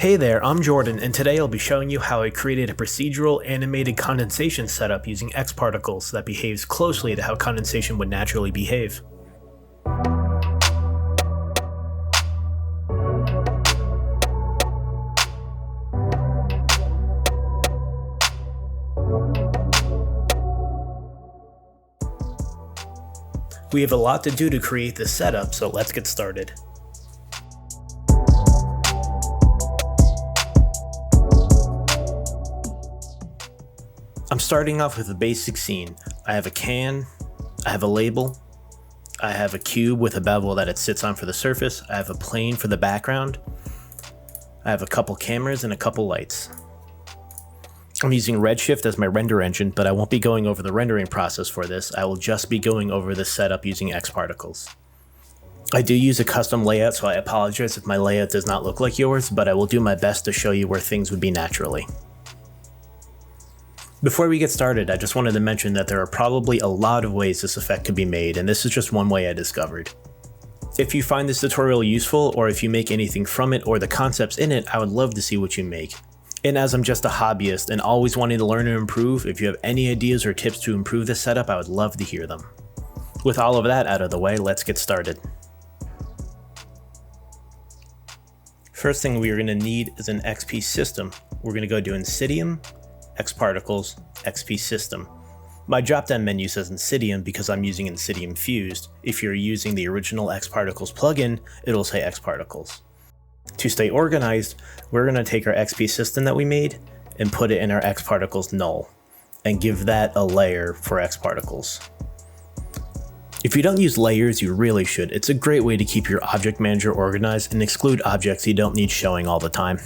Hey there, I'm Jordan, and today I'll be showing you how I created a procedural animated condensation setup using X particles that behaves closely to how condensation would naturally behave. We have a lot to do to create this setup, so let's get started. I'm starting off with a basic scene. I have a can, I have a label, I have a cube with a bevel that it sits on for the surface, I have a plane for the background, I have a couple cameras and a couple lights. I'm using Redshift as my render engine, but I won't be going over the rendering process for this. I will just be going over the setup using X particles. I do use a custom layout, so I apologize if my layout does not look like yours, but I will do my best to show you where things would be naturally. Before we get started, I just wanted to mention that there are probably a lot of ways this effect could be made, and this is just one way I discovered. If you find this tutorial useful, or if you make anything from it or the concepts in it, I would love to see what you make. And as I'm just a hobbyist and always wanting to learn and improve, if you have any ideas or tips to improve this setup, I would love to hear them. With all of that out of the way, let's get started. First thing we are going to need is an XP system. We're going to go to Insydium, X Particles, XP System. My drop-down menu says Insydium because I'm using Insydium Fused. If you're using the original X Particles plugin, it'll say X Particles. To stay organized, we're going to take our XP system that we made and put it in our X Particles null, and give that a layer for X Particles. If you don't use layers, you really should. It's a great way to keep your object manager organized and exclude objects you don't need showing all the time.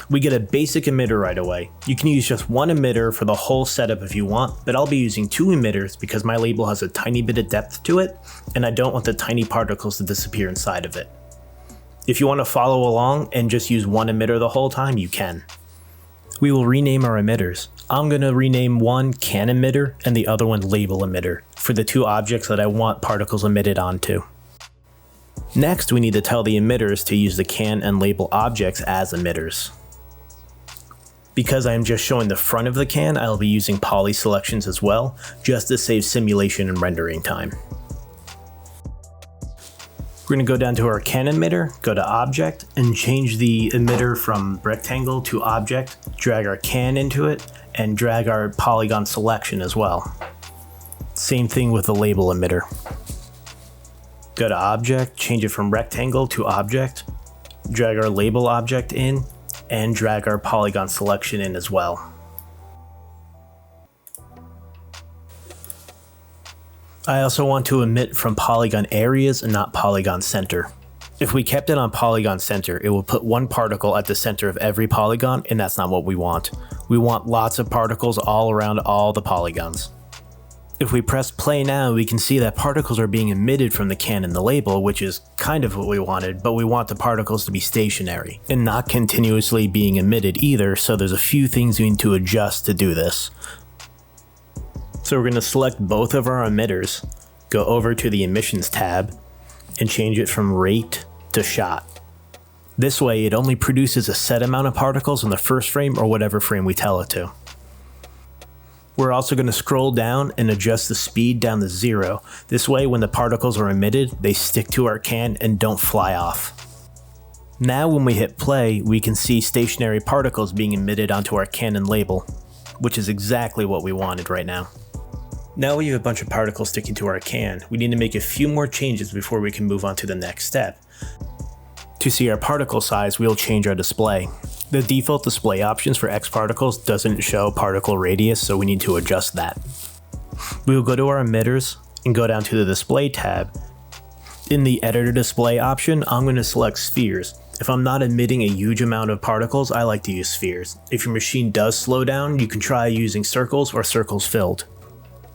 We get a basic emitter right away. You can use just one emitter for the whole setup if you want, but I'll be using two emitters because my label has a tiny bit of depth to it, and I don't want the tiny particles to disappear inside of it. If you want to follow along and just use one emitter the whole time, you can. We will rename our emitters. I'm going to rename one can emitter and the other one label emitter for the two objects that I want particles emitted onto. Next, we need to tell the emitters to use the can and label objects as emitters. Because I am just showing the front of the can, I'll be using poly selections as well, just to save simulation and rendering time. We're going to go down to our can emitter, go to object, and change the emitter from rectangle to object, drag our can into it, and drag our polygon selection as well. Same thing with the label emitter. Go to object, change it from rectangle to object, drag our label object in, and drag our polygon selection in as well. I also want to emit from polygon areas and not polygon center. If we kept it on polygon center, it will put one particle at the center of every polygon, and that's not what we want. We want lots of particles all around all the polygons. If we press play now, we can see that particles are being emitted from the can and the label, which is kind of what we wanted, but we want the particles to be stationary and not continuously being emitted either, so there's a few things we need to adjust to do this. So we're going to select both of our emitters, go over to the emissions tab, and change it from rate to shot. This way it only produces a set amount of particles in the first frame or whatever frame we tell it to. We're also going to scroll down and adjust the speed down to 0. This way when the particles are emitted, they stick to our can and don't fly off. Now when we hit play, we can see stationary particles being emitted onto our can and label, which is exactly what we wanted right now. Now we have a bunch of particles sticking to our can. We need to make a few more changes before we can move on to the next step. To see our particle size, we'll change our display. The default display options for X particles doesn't show particle radius, so we need to adjust that. We will go to our emitters and go down to the display tab. In the editor display option, I'm going to select spheres. If I'm not emitting a huge amount of particles, I like to use spheres. If your machine does slow down, you can try using circles or circles filled.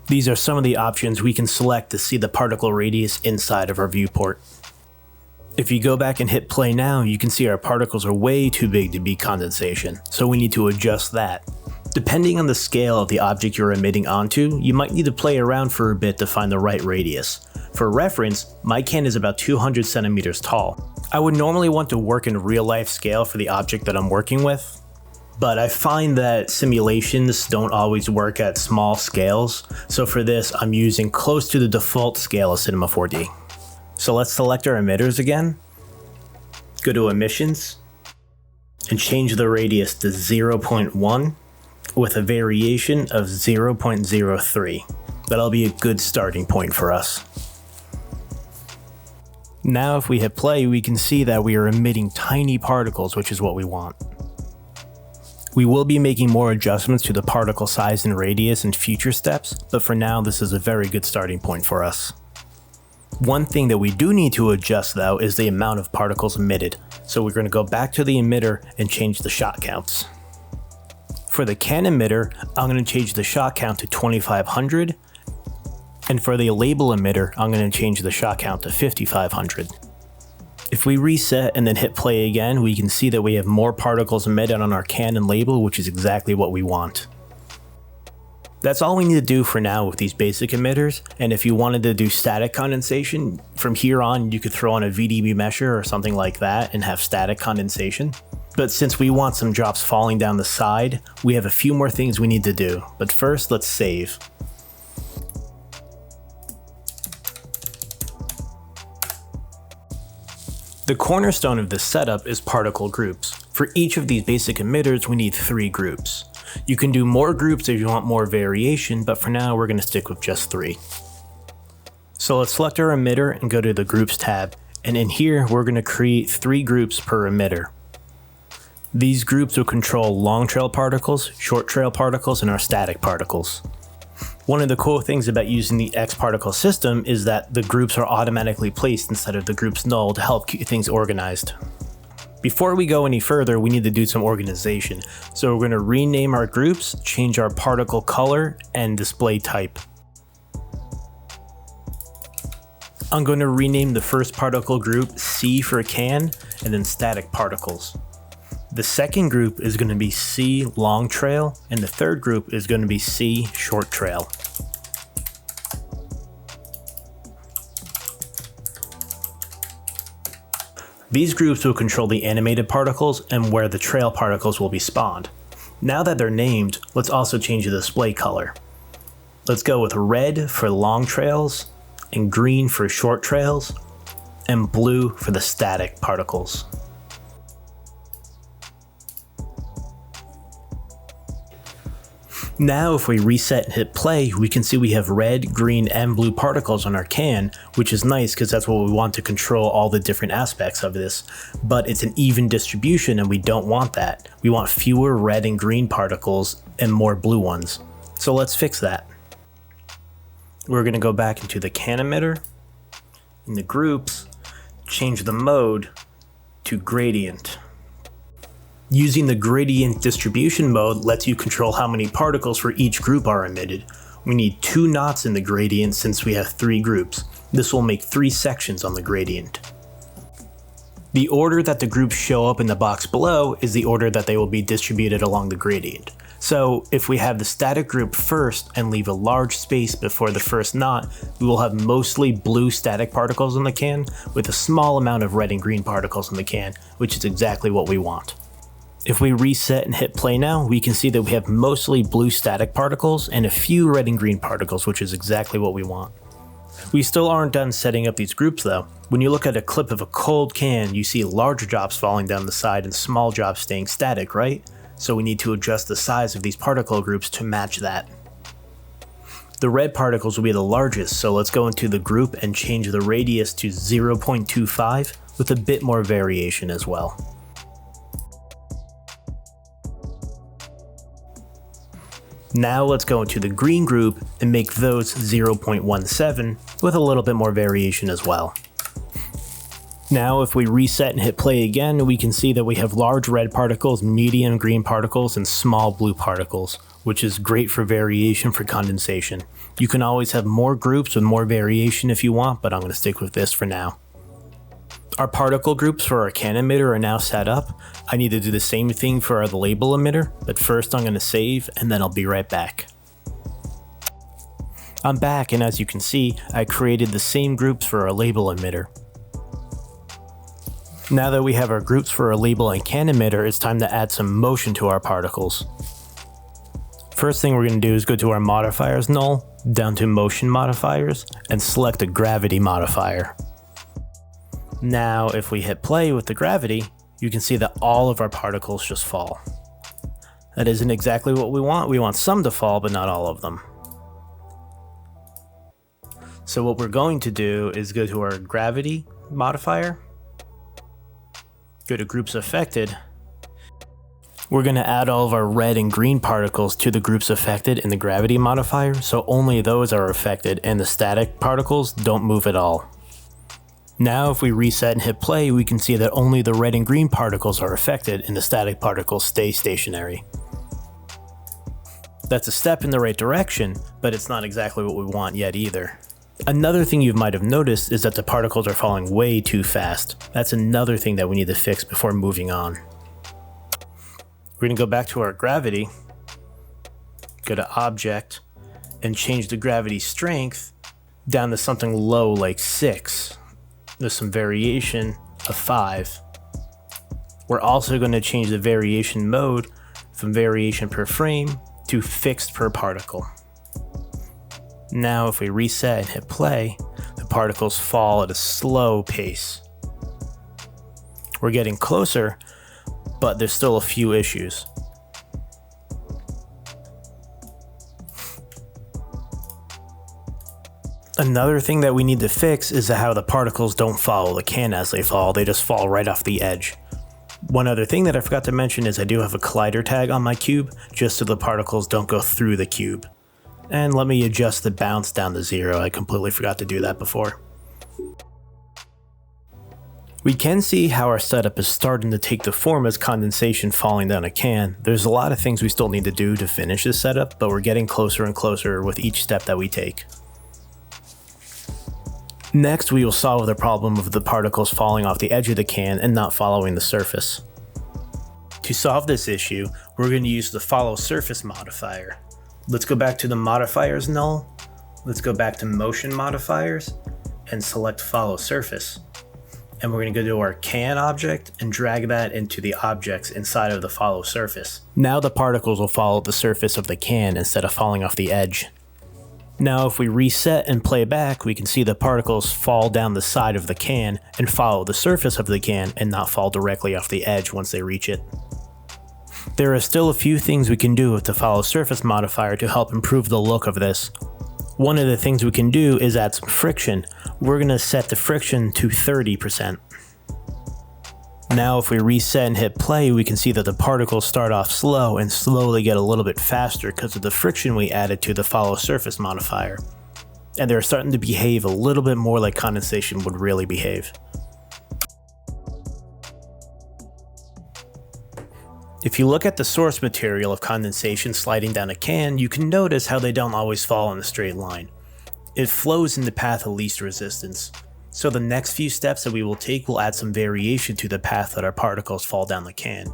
These are some of the options we can select to see the particle radius inside of our viewport. If you go back and hit play now, you can see our particles are way too big to be condensation, so we need to adjust that. Depending on the scale of the object you're emitting onto, you might need to play around for a bit to find the right radius. For reference, my can is about 200 centimeters tall. I would normally want to work in real life scale for the object that I'm working with, but I find that simulations don't always work at small scales, so for this I'm using close to the default scale of Cinema 4D. So let's select our emitters again, go to emissions, and change the radius to 0.1 with a variation of 0.03. That'll be a good starting point for us. Now if we hit play, we can see that we are emitting tiny particles, which is what we want. We will be making more adjustments to the particle size and radius in future steps, but for now this is a very good starting point for us. One thing that we do need to adjust though is the amount of particles emitted, so we're going to go back to the emitter and change the shot counts. For the can emitter, I'm going to change the shot count to 2500, and for the label emitter, I'm going to change the shot count to 5500. If we reset and then hit play again, we can see that we have more particles emitted on our can and label, which is exactly what we want. That's all we need to do for now with these basic emitters, and if you wanted to do static condensation, from here on you could throw on a VDB mesher or something like that and have static condensation. But since we want some drops falling down the side, we have a few more things we need to do. But first, let's save. The cornerstone of this setup is particle groups. For each of these basic emitters, we need 3 groups. You can do more groups if you want more variation, but for now we're going to stick with just 3. So let's select our emitter and go to the Groups tab, and in here we're going to create 3 groups per emitter. These groups will control long trail particles, short trail particles, and our static particles. One of the cool things about using the X particle system is that the groups are automatically placed instead of the groups null to help keep things organized. Before we go any further, we need to do some organization. So we're going to rename our groups, change our particle color, and display type. I'm going to rename the first particle group C for can, and then static particles. The second group is going to be C long trail, and the third group is going to be C short trail. These groups will control the animated particles and where the trail particles will be spawned. Now that they're named, let's also change the display color. Let's go with red for long trails, and green for short trails, and blue for the static particles. Now if we reset and hit play, we can see we have red, green, and blue particles on our can, which is nice because that's what we want to control all the different aspects of this, but it's an even distribution and we don't want that. We want fewer red and green particles and more blue ones. So let's fix that. We're going to go back into the can emitter, in the groups, change the mode to gradient. Using the gradient distribution mode lets you control how many particles for each group are emitted. We need 2 knots in the gradient since we have 3 groups. This will make 3 sections on the gradient. The order that the groups show up in the box below is the order that they will be distributed along the gradient. So if we have the static group first and leave a large space before the first knot, we will have mostly blue static particles in the can with a small amount of red and green particles in the can, which is exactly what we want. If we reset and hit play now, we can see that we have mostly blue static particles and a few red and green particles, which is exactly what we want. We still aren't done setting up these groups though. When you look at a clip of a cold can, you see large drops falling down the side and small drops staying static, right? So we need to adjust the size of these particle groups to match that. The red particles will be the largest, so let's go into the group and change the radius to 0.25 with a bit more variation as well. Now let's go into the green group and make those 0.17 with a little bit more variation as well. Now if we reset and hit play again, we can see that we have large red particles, medium green particles, and small blue particles, which is great for variation for condensation. You can always have more groups with more variation if you want, but I'm going to stick with this for now. Our particle groups for our can emitter are now set up. I need to do the same thing for the label emitter, but first I'm going to save and then I'll be right back. I'm back, and as you can see, I created the same groups for our label emitter. Now that we have our groups for our label and can emitter, it's time to add some motion to our particles. First thing we're going to do is go to our modifiers null, down to motion modifiers, and select a gravity modifier. Now if we hit play with the gravity, you can see that all of our particles just fall. That isn't exactly what we want. We want some to fall, but not all of them. So what we're going to do is go to our gravity modifier, go to groups affected. We're going to add all of our red and green particles to the groups affected in the gravity modifier, so only those are affected and the static particles don't move at all. Now if we reset and hit play, we can see that only the red and green particles are affected and the static particles stay stationary. That's a step in the right direction, but it's not exactly what we want yet either. Another thing you might have noticed is that the particles are falling way too fast. That's another thing that we need to fix before moving on. We're going to go back to our gravity, go to object, and change the gravity strength down to something low like 6. There's some variation of 5. We're also going to change the variation mode from variation per frame to fixed per particle. Now if we reset and hit play, the particles fall at a slow pace. We're getting closer, but there's still a few issues. Another thing that we need to fix is how the particles don't follow the can as they fall, they just fall right off the edge. One other thing that I forgot to mention is I do have a collider tag on my cube, just so the particles don't go through the cube. And let me adjust the bounce down to 0, I completely forgot to do that before. We can see how our setup is starting to take the form as condensation falling down a can. There's a lot of things we still need to do to finish this setup, but we're getting closer and closer with each step that we take. Next, we will solve the problem of the particles falling off the edge of the can and not following the surface. To solve this issue, we're going to use the follow surface modifier. Let's go back to the modifiers null, let's go back to motion modifiers, and select follow surface. And we're going to go to our can object and drag that into the objects inside of the follow surface. Now the particles will follow the surface of the can instead of falling off the edge. Now if we reset and play back, we can see the particles fall down the side of the can and follow the surface of the can and not fall directly off the edge once they reach it. There are still a few things we can do with the follow surface modifier to help improve the look of this. One of the things we can do is add some friction. We're going to set the friction to 30%. Now if we reset and hit play, we can see that the particles start off slow and slowly get a little bit faster because of the friction we added to the follow surface modifier. And they're starting to behave a little bit more like condensation would really behave. If you look at the source material of condensation sliding down a can, you can notice how they don't always fall in a straight line. It flows in the path of least resistance. So the next few steps that we will take will add some variation to the path that our particles fall down the can.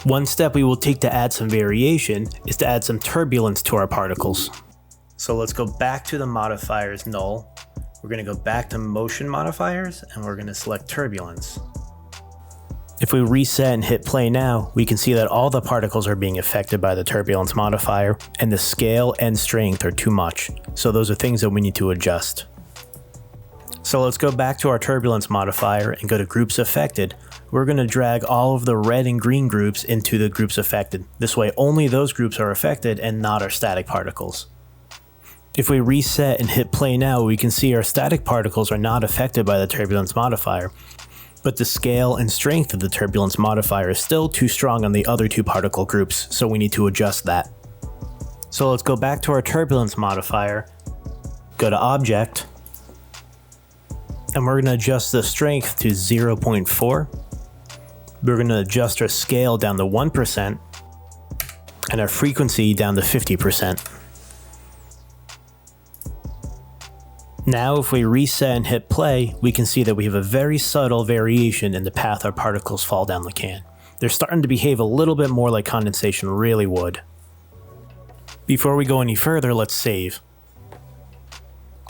One step we will take to add some variation is to add some turbulence to our particles. So let's go back to the modifiers null. We're going to go back to motion modifiers and we're going to select turbulence. If we reset and hit play now, we can see that all the particles are being affected by the turbulence modifier, and the scale and strength are too much, so those are things that we need to adjust. So let's go back to our turbulence modifier and go to groups affected. We're going to drag all of the red and green groups into the groups affected. This way only those groups are affected and not our static particles. If we reset and hit play now, we can see our static particles are not affected by the turbulence modifier. But the scale and strength of the turbulence modifier is still too strong on the other two particle groups, so we need to adjust that. So let's go back to our turbulence modifier, go to object, and we're going to adjust the strength to 0.4. We're going to adjust our scale down to 1% and our frequency down to 50%. Now if we reset and hit play, we can see that we have a very subtle variation in the path our particles fall down the can. They're starting to behave a little bit more like condensation really would. Before we go any further, let's save.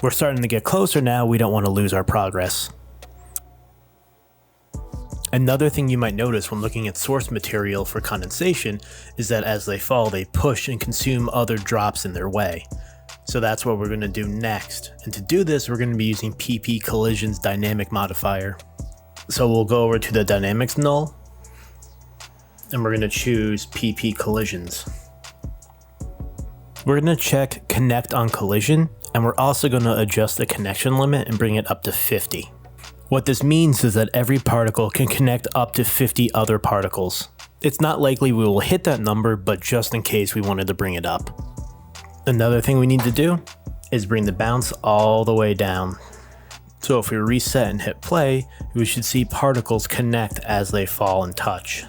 We're starting to get closer now, we don't want to lose our progress. Another thing you might notice when looking at source material for condensation is that as they fall, they push and consume other drops in their way. So that's what we're going to do next. And to do this, we're going to be using PP Collision's dynamic modifier. So we'll go over to the dynamics null, and we're going to choose PP Collisions. We're going to check connect on collision, and we're also going to adjust the connection limit and bring it up to 50. What this means is that every particle can connect up to 50 other particles. It's not likely we will hit that number, but just in case we wanted to bring it up. Another thing we need to do is bring the bounce all the way down. So if we reset and hit play, we should see particles connect as they fall and touch.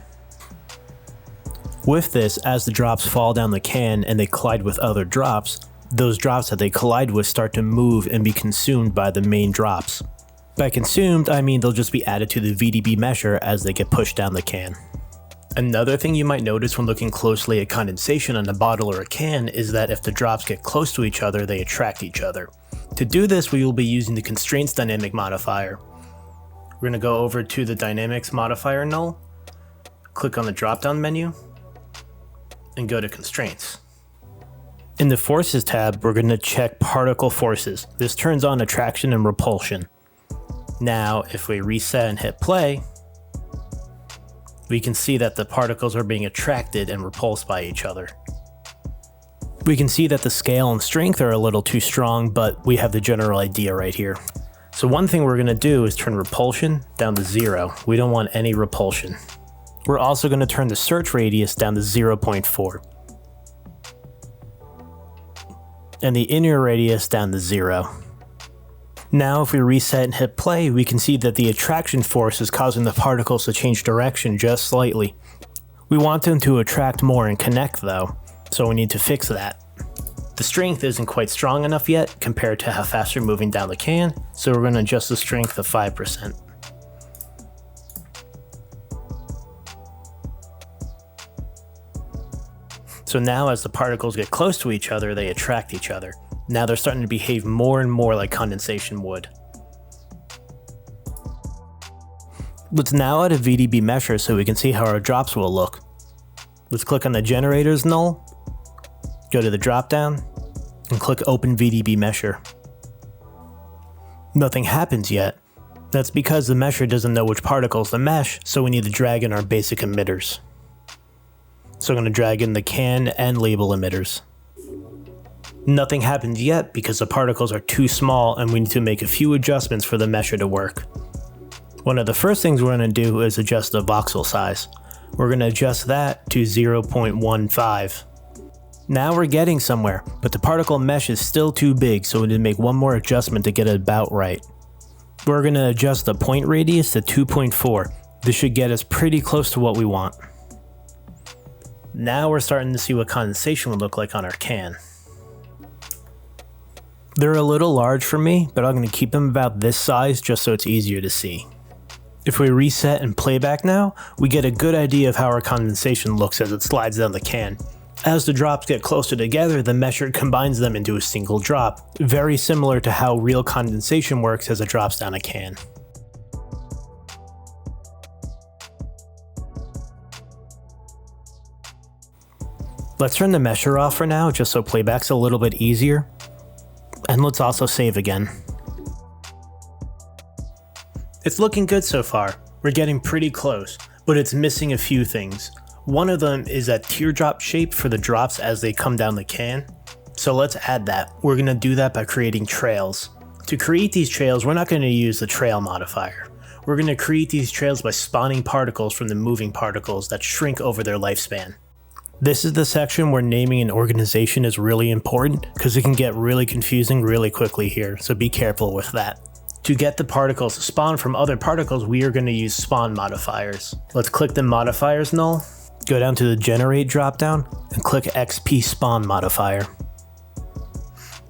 With this, as the drops fall down the can and they collide with other drops, those drops that they collide with start to move and be consumed by the main drops. By consumed, I mean they'll just be added to the VDB mesher as they get pushed down the can. Another thing you might notice when looking closely at condensation on a bottle or a can is that if the drops get close to each other, they attract each other. To do this, we will be using the constraints dynamic modifier. We're going to go over to the dynamics modifier null, click on the drop-down menu, and go to constraints. In the forces tab, we're going to check particle forces. This turns on attraction and repulsion. Now, if we reset and hit play, we can see that the particles are being attracted and repulsed by each other. We can see that the scale and strength are a little too strong, but we have the general idea right here. So one thing we're going to do is turn repulsion down to 0. We don't want any repulsion. We're also going to turn the search radius down to 0.4. And the inner radius down to 0. Now if we reset and hit play, we can see that the attraction force is causing the particles to change direction just slightly. We want them to attract more and connect though, so we need to fix that. The strength isn't quite strong enough yet compared to how fast you're moving down the can, so we're going to adjust the strength to 5%. So now as the particles get close to each other, they attract each other. Now they're starting to behave more and more like condensation would. Let's now add a VDB mesher so we can see how our drops will look. Let's click on the generators null, go to the dropdown, and click open VDB mesher. Nothing happens yet. That's because the mesher doesn't know which particles to mesh, so we need to drag in our basic emitters. So I'm going to drag in the can and label emitters. Nothing happens yet because the particles are too small and we need to make a few adjustments for the mesher to work. One of the first things we're going to do is adjust the voxel size. We're going to adjust that to 0.15. Now we're getting somewhere, but the particle mesh is still too big, so we need to make one more adjustment to get it about right. We're going to adjust the point radius to 2.4. This should get us pretty close to what we want. Now we're starting to see what condensation would look like on our can. They're a little large for me, but I'm going to keep them about this size just so it's easier to see. If we reset and play back now, we get a good idea of how our condensation looks as it slides down the can. As the drops get closer together, the mesher combines them into a single drop, very similar to how real condensation works as it drops down a can. Let's turn the mesher off for now, just so playback's a little bit easier. And let's also save again. It's looking good so far. We're getting pretty close, but it's missing a few things. One of them is that teardrop shape for the drops as they come down the can. So let's add that. We're going to do that by creating trails. To create these trails, we're not going to use the trail modifier. We're going to create these trails by spawning particles from the moving particles that shrink over their lifespan. This is the section where naming an organization is really important because it can get really confusing really quickly here, so be careful with that. To get the particles to spawn from other particles, we are going to use spawn modifiers. Let's click the modifiers null, go down to the generate dropdown, and click XP spawn modifier.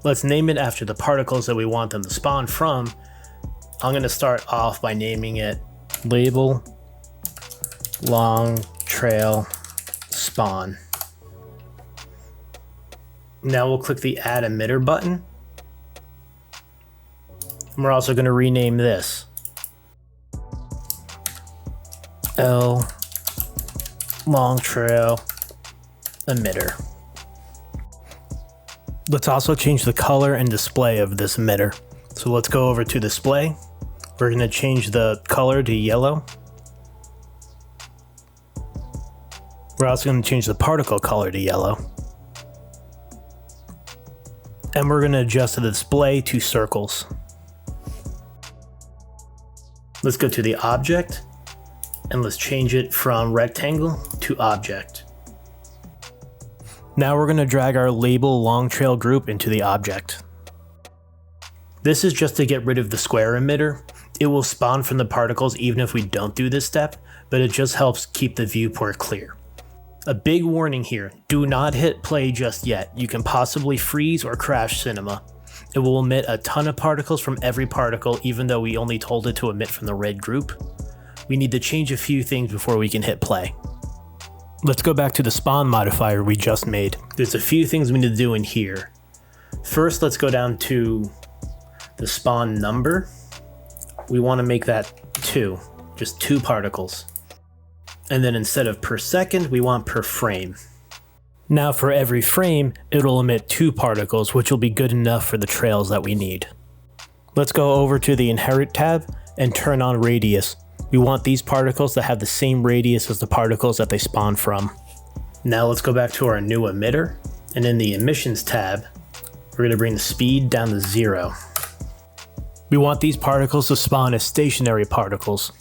Let's name it after the particles that we want them to spawn from. I'm going to start off by naming it label long trail spawn. Now we'll click the add emitter button And we're also going to rename this L Long Trail Emitter. Let's also change the color and display of this emitter. So let's go over to display. We're going to change the color to yellow. We're also going to change the particle color to yellow. And we're going to adjust the display to circles. Let's go to the object and let's change it from rectangle to object. Now we're going to drag our label long trail group into the object. This is just to get rid of the square emitter. It will spawn from the particles even if we don't do this step, but it just helps keep the viewport clear. A big warning here, do not hit play just yet. You can possibly freeze or crash Cinema. It will emit a ton of particles from every particle even though we only told it to emit from the red group. We need to change a few things before we can hit play. Let's go back to the spawn modifier we just made. There's a few things we need to do in here. First, let's go down to the spawn number. We want to make that 2, just 2 particles. And then instead of per second, we want per frame. Now for every frame, it'll emit 2 particles, which will be good enough for the trails that we need. Let's go over to the Inherit tab and turn on Radius. We want these particles to have the same radius as the particles that they spawn from. Now let's go back to our new emitter, and in the Emissions tab, we're going to bring the speed down to 0. We want these particles to spawn as stationary particles.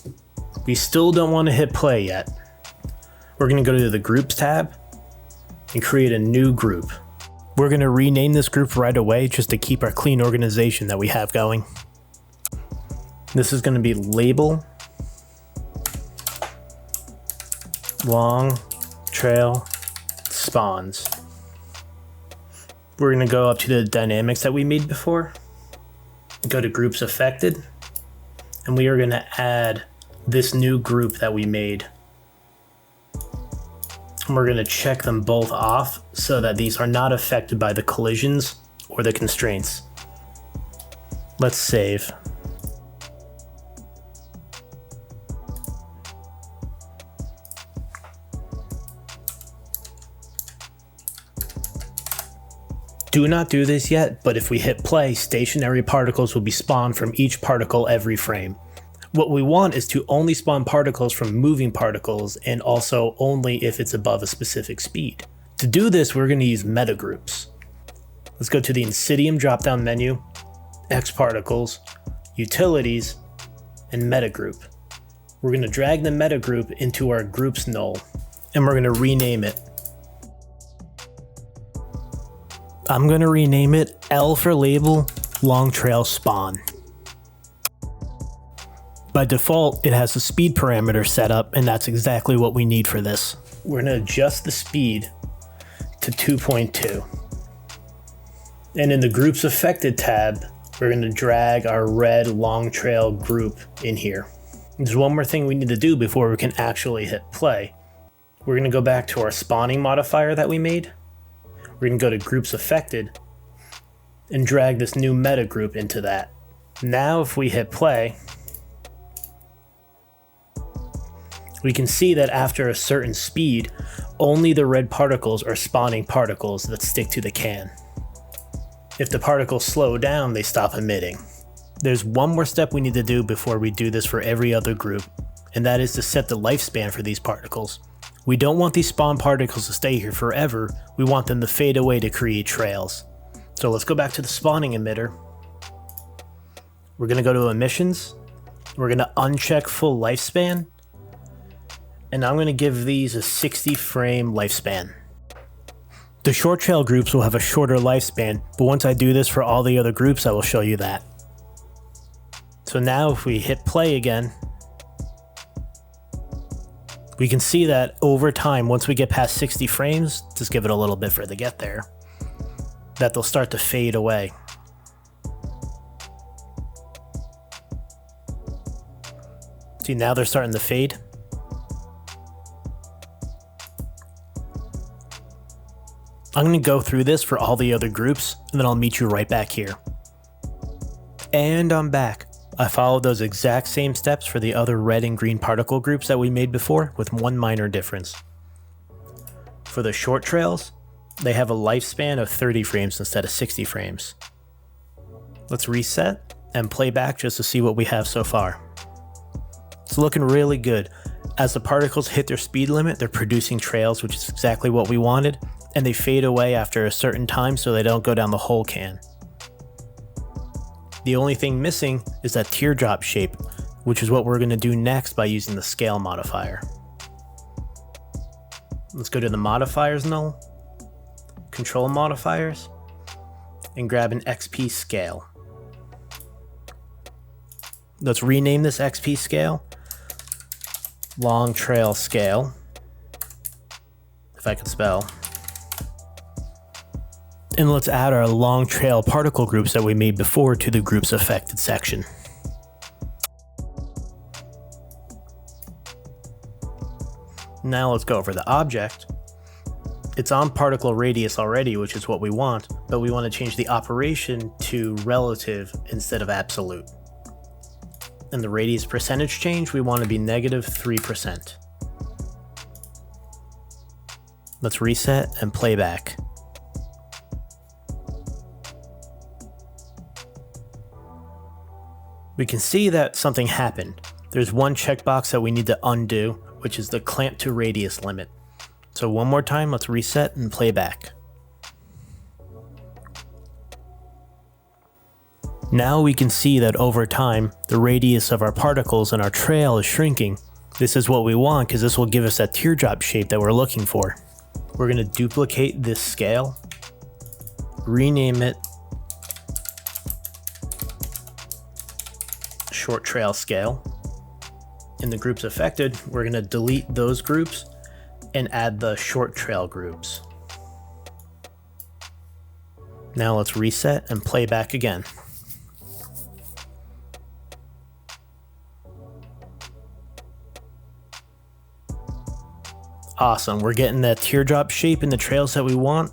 We still don't want to hit play yet. We're going to go to the Groups tab and create a new group. We're going to rename this group right away just to keep our clean organization that we have going. This is going to be Label Long Trail Spawns. We're going to go up to the dynamics that we made before, go to Groups Affected, and we are going to add this new group that we made. And we're going to check them both off so that these are not affected by the collisions or the constraints. Let's save. Do not do this yet, but if we hit play, stationary particles will be spawned from each particle every frame. What we want is to only spawn particles from moving particles, and also only if it's above a specific speed. To do this, we're going to use metagroups. Let's go to the Insydium drop-down menu, X Particles, Utilities, and Metagroup. We're going to drag the metagroup into our groups null, and we're going to rename it. I'm going to rename it L for label, long trail spawn. By default, it has a speed parameter set up, and that's exactly what we need for this. We're going to adjust the speed to 2.2. And in the Groups Affected tab, we're going to drag our red long trail group in here. There's one more thing we need to do before we can actually hit play. We're going to go back to our spawning modifier that we made. We're going to go to Groups Affected and drag this new meta group into that. Now if we hit play, we can see that after a certain speed, only the red particles are spawning particles that stick to the can. If the particles slow down, they stop emitting. There's one more step we need to do before we do this for every other group, and that is to set the lifespan for these particles. We don't want these spawn particles to stay here forever, we want them to fade away to create trails. So let's go back to the spawning emitter. We're going to go to emissions, we're going to uncheck full lifespan, and I'm going to give these a 60 frame lifespan. The short trail groups will have a shorter lifespan, but once I do this for all the other groups, I will show you that. So now if we hit play again, we can see that over time, once we get past 60 frames, just give it a little bit for it to get there, that they'll start to fade away. See, now they're starting to fade. I'm going to go through this for all the other groups, and then I'll meet you right back here. And I'm back. I followed those exact same steps for the other red and green particle groups that we made before, with one minor difference. For the short trails, they have a lifespan of 30 frames instead of 60 frames. Let's reset and play back just to see what we have so far. It's looking really good. As the particles hit their speed limit, they're producing trails, which is exactly what we wanted, and they fade away after a certain time so they don't go down the whole can. The only thing missing is that teardrop shape, which is what we're going to do next by using the scale modifier. Let's go to the modifiers null, control modifiers, and grab an XP scale. Let's rename this XP scale long trail scale, if I can spell. And let's add our long trail particle groups that we made before to the groups affected section. Now let's go over the object. It's on particle radius already, which is what we want, but we want to change the operation to relative instead of absolute. And the radius percentage change, we want to be -3%. Let's reset and play back. We can see that something happened. There's one checkbox that we need to undo, which is the clamp to radius limit. So one more time, let's reset and play back. Now we can see that over time, the radius of our particles and our trail is shrinking. This is what we want because this will give us that teardrop shape that we're looking for. We're going to duplicate this scale, rename it short trail scale. In the groups affected, we're going to delete those groups and add the short trail groups. Now let's reset and play back again. Awesome, we're getting that teardrop shape in the trails that we want.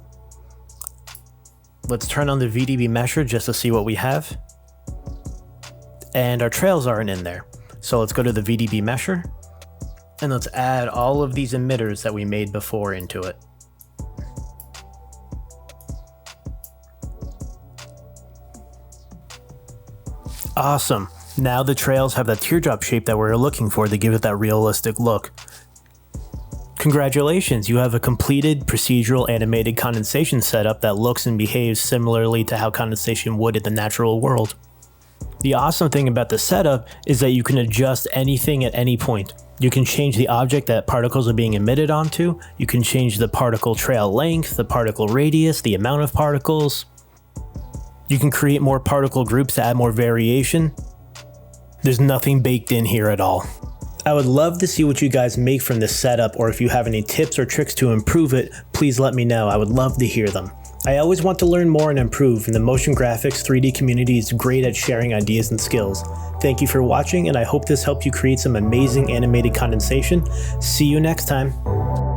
Let's turn on the VDB mesher just to see what we have. And our trails aren't in there. So let's go to the VDB mesher and let's add all of these emitters that we made before into it. Awesome, now the trails have that teardrop shape that we're looking for to give it that realistic look. Congratulations, you have a completed procedural animated condensation setup that looks and behaves similarly to how condensation would in the natural world. The awesome thing about the setup is that you can adjust anything at any point. You can change the object that particles are being emitted onto, you can change the particle trail length, the particle radius, the amount of particles. You can create more particle groups to add more variation. There's nothing baked in here at all. I would love to see what you guys make from this setup, or if you have any tips or tricks to improve it, please let me know. I would love to hear them. I always want to learn more and improve, and the motion graphics 3D community is great at sharing ideas and skills. Thank you for watching, and I hope this helped you create some amazing animated condensation. See you next time.